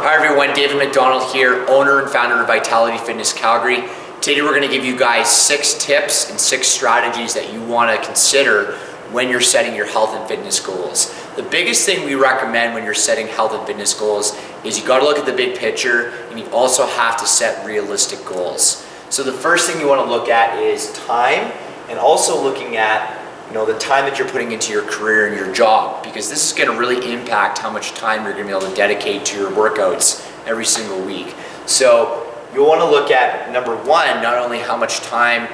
Hi everyone, David MacDonald here, owner and founder of Vitality Fitness Calgary. Today we're going to give you guys 6 tips and 6 strategies that you want to consider when you're setting your health and fitness goals. The biggest thing we recommend when you're setting health and fitness goals is you got to look at the big picture, and you also have to set realistic goals. So the first thing you want to look at is time, and also looking at the time that you're putting into your career and your job, because this is going to really impact how much time you're going to be able to dedicate to your workouts every single week. So you'll want to look at, number one, not only how much time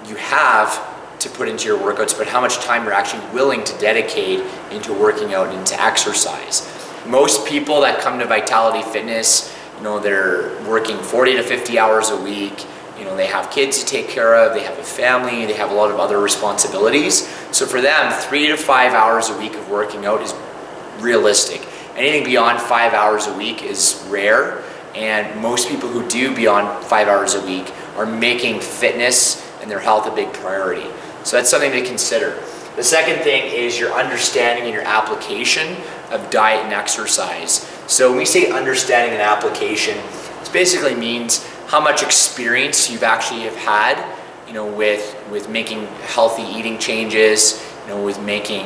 you have to put into your workouts, but how much time you're actually willing to dedicate into working out and into exercise. Most people that come to Vitality Fitness, they're working 40 to 50 hours a week. They have kids to take care of, they have a family, they have a lot of other responsibilities. So for them, 3 to 5 hours a week of working out is realistic. Anything beyond 5 hours a week is rare, and most people who do beyond 5 hours a week are making fitness and their health a big priority. So that's something to consider. The second thing is your understanding and your application of diet and exercise. So when we say understanding and application, it basically means how much experience you've actually have had, with making healthy eating changes, with making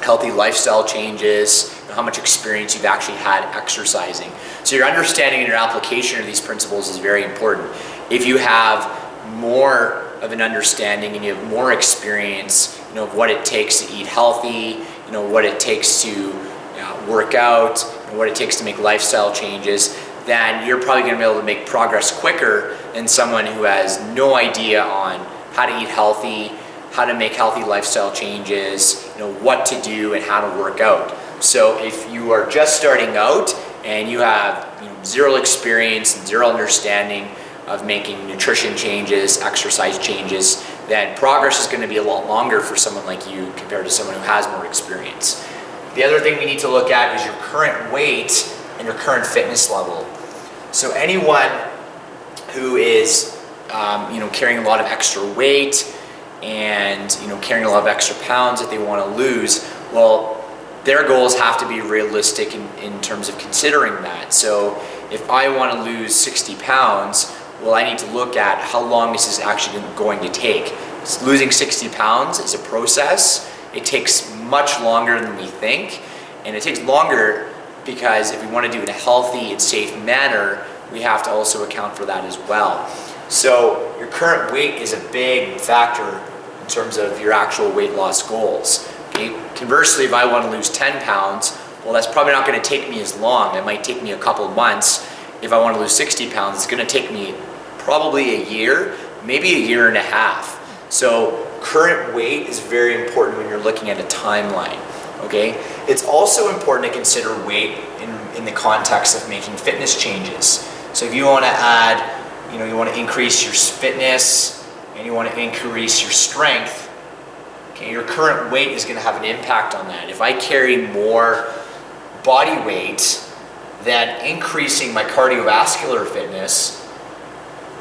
healthy lifestyle changes, how much experience you've actually had exercising. So your understanding and your application of these principles is very important. If you have more of an understanding and you have more experience, of what it takes to eat healthy, what it takes to work out, and what it takes to make lifestyle changes, then you're probably going to be able to make progress quicker than someone who has no idea on how to eat healthy, how to make healthy lifestyle changes, what to do and how to work out. So if you are just starting out and you have zero experience and zero understanding of making nutrition changes, exercise changes, then progress is going to be a lot longer for someone like you compared to someone who has more experience. The other thing we need to look at is your current weight and your current fitness level. So anyone who is carrying a lot of extra weight and carrying a lot of extra pounds that they want to lose, well, their goals have to be realistic in terms of considering that. So if I want to lose 60 pounds, well, I need to look at how long this is actually going to take. Losing 60 pounds is a process. It takes much longer than we think, and it takes longer because if we want to do it in a healthy and safe manner, we have to also account for that as well. So your current weight is a big factor in terms of your actual weight loss goals. Okay? Conversely, if I want to lose 10 pounds, well, that's probably not going to take me as long. It might take me a couple of months. If I want to lose 60 pounds, it's going to take me probably a year, maybe a year and a half. So current weight is very important when you're looking at a timeline. Okay? It's also important to consider weight in the context of making fitness changes. So if you want to add, you want to increase your fitness and you want to increase your strength, okay, your current weight is going to have an impact on that. If I carry more body weight, then increasing my cardiovascular fitness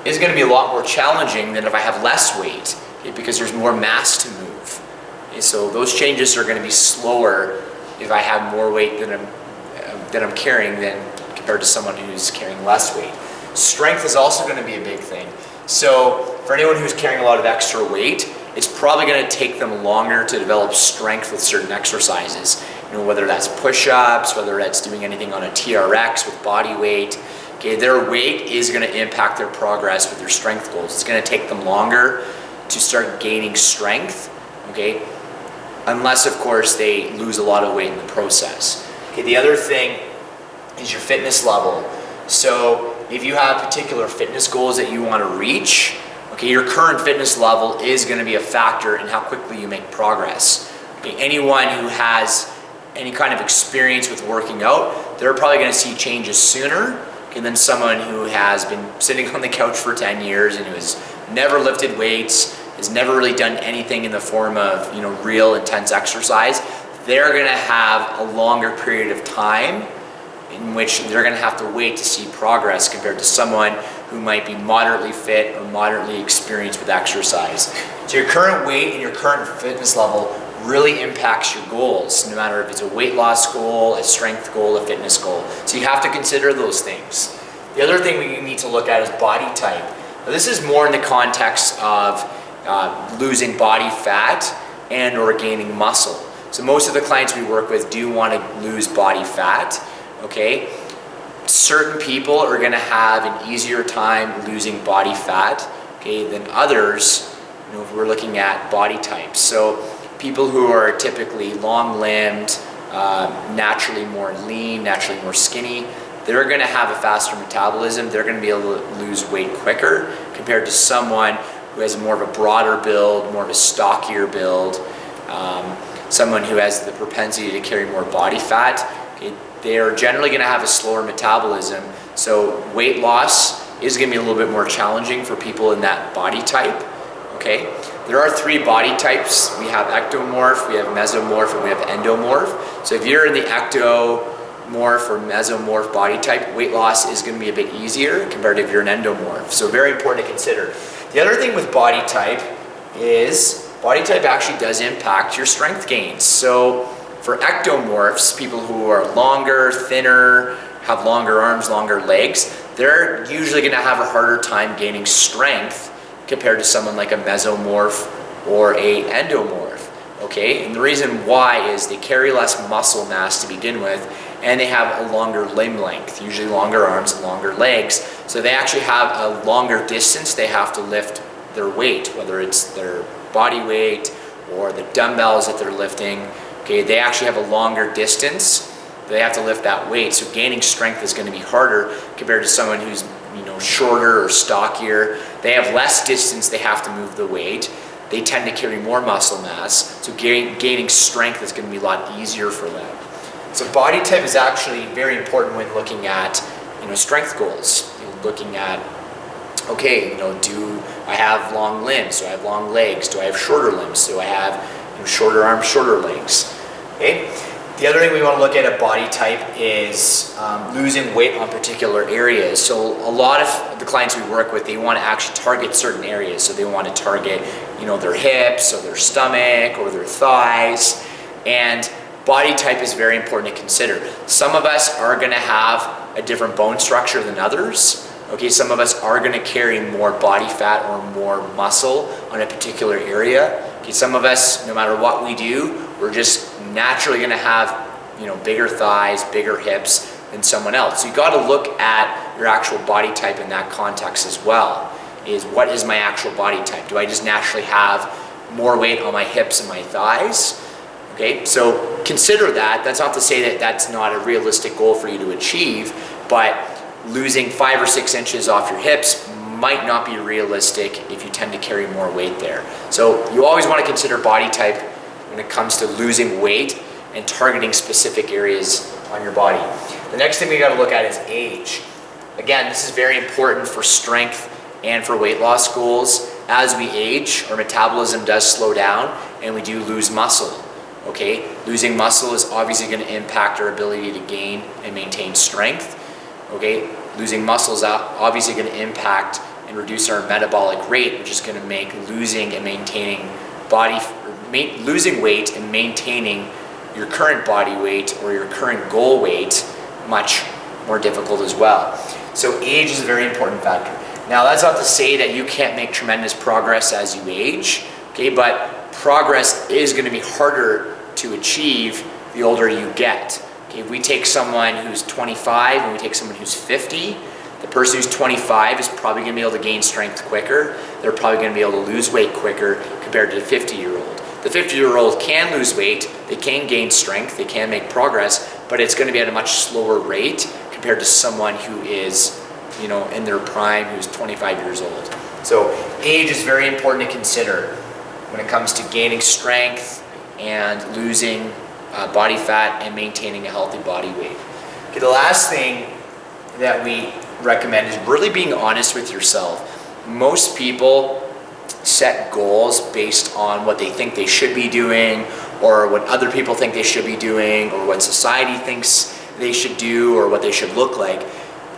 is going to be a lot more challenging than if I have less weight, okay, because there's more mass to move. So those changes are going to be slower if I have more weight than I'm carrying than compared to someone who's carrying less weight. Strength is also going to be a big thing. So for anyone who's carrying a lot of extra weight, it's probably going to take them longer to develop strength with certain exercises. Whether that's push-ups, whether that's doing anything on a TRX with body weight. Okay, their weight is going to impact their progress with their strength goals. It's going to take them longer to start gaining strength. Okay, unless of course they lose a lot of weight in the process. Okay, the other thing is your fitness level. So if you have particular fitness goals that you want to reach, okay, your current fitness level is going to be a factor in how quickly you make progress. Okay, anyone who has any kind of experience with working out, they're probably going to see changes sooner, okay, than someone who has been sitting on the couch for 10 years and who has never lifted weights, has never really done anything in the form of real intense exercise. They're going to have a longer period of time in which they're going to have to wait to see progress compared to someone who might be moderately fit or moderately experienced with exercise. So your current weight and your current fitness level really impacts your goals, no matter if it's a weight loss goal, a strength goal, a fitness goal. So you have to consider those things. The other thing we need to look at is body type. Now, this is more in the context of losing body fat and or gaining muscle. So most of the clients we work with do want to lose body fat, okay? Certain people are going to have an easier time losing body fat, okay, than others, if we're looking at body types. So people who are typically long-limbed, naturally more lean, naturally more skinny, they're going to have a faster metabolism. They're going to be able to lose weight quicker compared to someone who has more of a broader build, more of a stockier build, someone who has the propensity to carry more body fat. Okay, they are generally going to have a slower metabolism, so weight loss is going to be a little bit more challenging for people in that body type. Okay, there are 3 body types. We have ectomorph, we have mesomorph, and we have endomorph. So if you're in the ectomorph or mesomorph body type, weight loss is going to be a bit easier compared to if you're an endomorph. So very important to consider. The other thing with body type is body type actually does impact your strength gains. So for ectomorphs, people who are longer, thinner, have longer arms, longer legs, they're usually going to have a harder time gaining strength compared to someone like a mesomorph or a endomorph, okay? And the reason why is they carry less muscle mass to begin with, and they have a longer limb length, usually longer arms and longer legs, so they actually have a longer distance they have to lift their weight, whether it's their body weight or the dumbbells that they're lifting, okay? They actually have a longer distance they have to lift that weight, so gaining strength is going to be harder compared to someone who's shorter or stockier. They have less distance they have to move the weight. They tend to carry more muscle mass, so gaining strength is going to be a lot easier for them. So body type is actually very important when looking at strength goals. Looking at, okay, do I have long limbs? Do I have long legs? Do I have shorter limbs? Do I have shorter arms, shorter legs? Okay. The other thing we want to look at body type is losing weight on particular areas. So a lot of the clients we work with, they want to actually target certain areas. So they want to target, their hips or their stomach or their thighs. And body type is very important to consider. Some of us are going to have a different bone structure than others. Okay, some of us are going to carry more body fat or more muscle on a particular area. Okay, some of us, no matter what we do, we're just naturally going to have bigger thighs, bigger hips than someone else. So you got to look at your actual body type in that context as well. Is what is my actual body type? Do I just naturally have more weight on my hips and my thighs? Okay, so consider that. That's not to say that that's not a realistic goal for you to achieve, but losing 5 or 6 inches off your hips might not be realistic if you tend to carry more weight there. So you always want to consider body type when it comes to losing weight and targeting specific areas on your body. The next thing we got to look at is age. Again, this is very important for strength and for weight loss goals. As we age, our metabolism does slow down and we do lose muscle. Okay, losing muscle is obviously going to impact our ability to gain and maintain strength. Okay, losing muscle is obviously going to impact and reduce our metabolic rate, which is going to make losing and maintaining losing weight and maintaining your current body weight or your current goal weight much more difficult as well. So age is a very important factor. Now that's not to say that you can't make tremendous progress as you age, okay, but progress is going to be harder to achieve the older you get. Okay, if we take someone who's 25 and we take someone who's 50, the person who's 25 is probably going to be able to gain strength quicker. They're probably going to be able to lose weight quicker compared to the 50-year-old. The 50-year-old can lose weight, they can gain strength, they can make progress, but it's going to be at a much slower rate compared to someone who is, in their prime, who's 25 years old. So age is very important to consider when it comes to gaining strength and losing body fat and maintaining a healthy body weight. Okay, the last thing that we recommend is really being honest with yourself. Most people set goals based on what they think they should be doing or what other people think they should be doing or what society thinks they should do or what they should look like.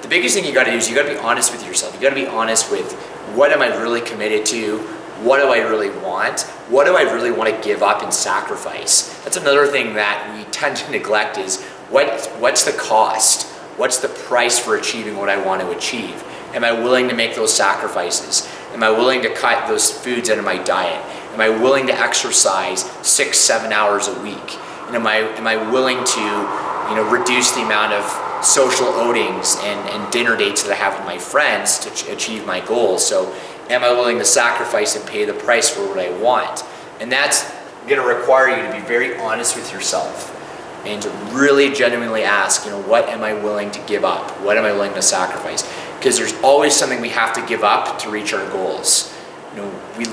The biggest thing you got to do is you got to be honest with yourself. You got to be honest with what am I really committed to? what do I really want? What do I really want to give up and sacrifice? That's another thing that we tend to neglect is what's the cost? What's the price for achieving what I want to achieve? Am I willing to make those sacrifices? Am I willing to cut those foods out of my diet? Am I willing to exercise 6-7 hours a week? And am I willing to reduce the amount of social outings and dinner dates that I have with my friends to achieve my goals? So am I willing to sacrifice and pay the price for what I want? And that's going to require you to be very honest with yourself and to really genuinely ask, what am I willing to give up? What am I willing to sacrifice? Because there's always something we have to give up to reach our goals. We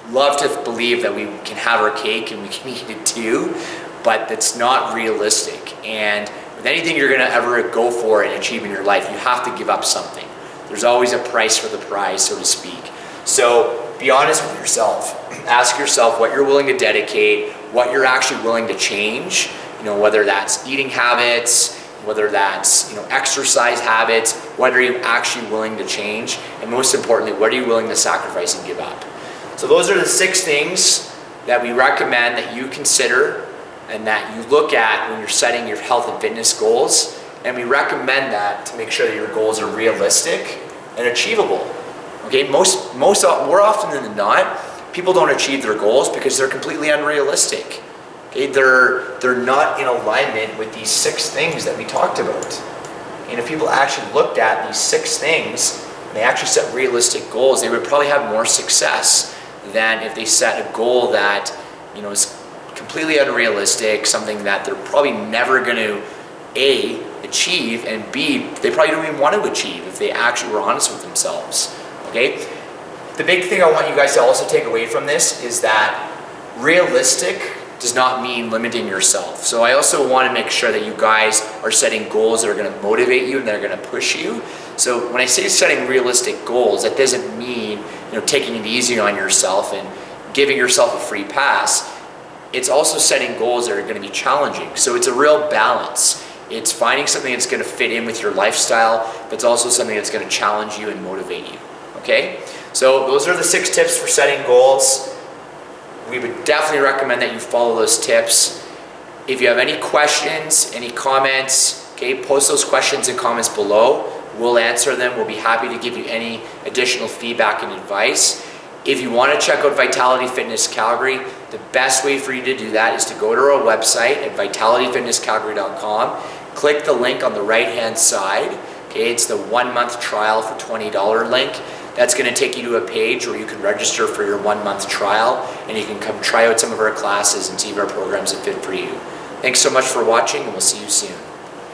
love to believe that we can have our cake and we can eat it too, but that's not realistic. And with anything you're going to ever go for and achieve in your life, you have to give up something. There's always a price for the prize, so to speak. So be honest with yourself. Ask yourself what you're willing to dedicate, what you're actually willing to change, whether that's eating habits, whether that's exercise habits, what are you actually willing to change? And most importantly, what are you willing to sacrifice and give up? So those are the 6 things that we recommend that you consider and that you look at when you're setting your health and fitness goals. And we recommend that to make sure that your goals are realistic and achievable. Okay, more often than not, people don't achieve their goals because they're completely unrealistic. Okay, they're not in alignment with these 6 things that we talked about. And if people actually looked at these 6 things and they actually set realistic goals, they would probably have more success than if they set a goal that is completely unrealistic, something that they're probably never going to A, achieve, and B, they probably don't even want to achieve if they actually were honest with themselves. Okay? The big thing I want you guys to also take away from this is that realistic does not mean limiting yourself. So I also want to make sure that you guys are setting goals that are going to motivate you and that are going to push you. So when I say setting realistic goals, that doesn't mean taking it easy on yourself and giving yourself a free pass. It's also setting goals that are going to be challenging. So it's a real balance. It's finding something that's going to fit in with your lifestyle, but it's also something that's going to challenge you and motivate you. Okay? So those are the 6 tips for setting goals. We would definitely recommend that you follow those tips. If you have any questions, any comments, okay, post those questions and comments below. We'll answer them. We'll be happy to give you any additional feedback and advice. If you want to check out Vitality Fitness Calgary, the best way for you to do that is to go to our website at vitalityfitnesscalgary.com. Click the link on the right-hand side. Okay, it's the 1-month trial for $20 link. That's going to take you to a page where you can register for your 1-month trial and you can come try out some of our classes and see if our programs are fit for you. Thanks so much for watching, and we'll see you soon.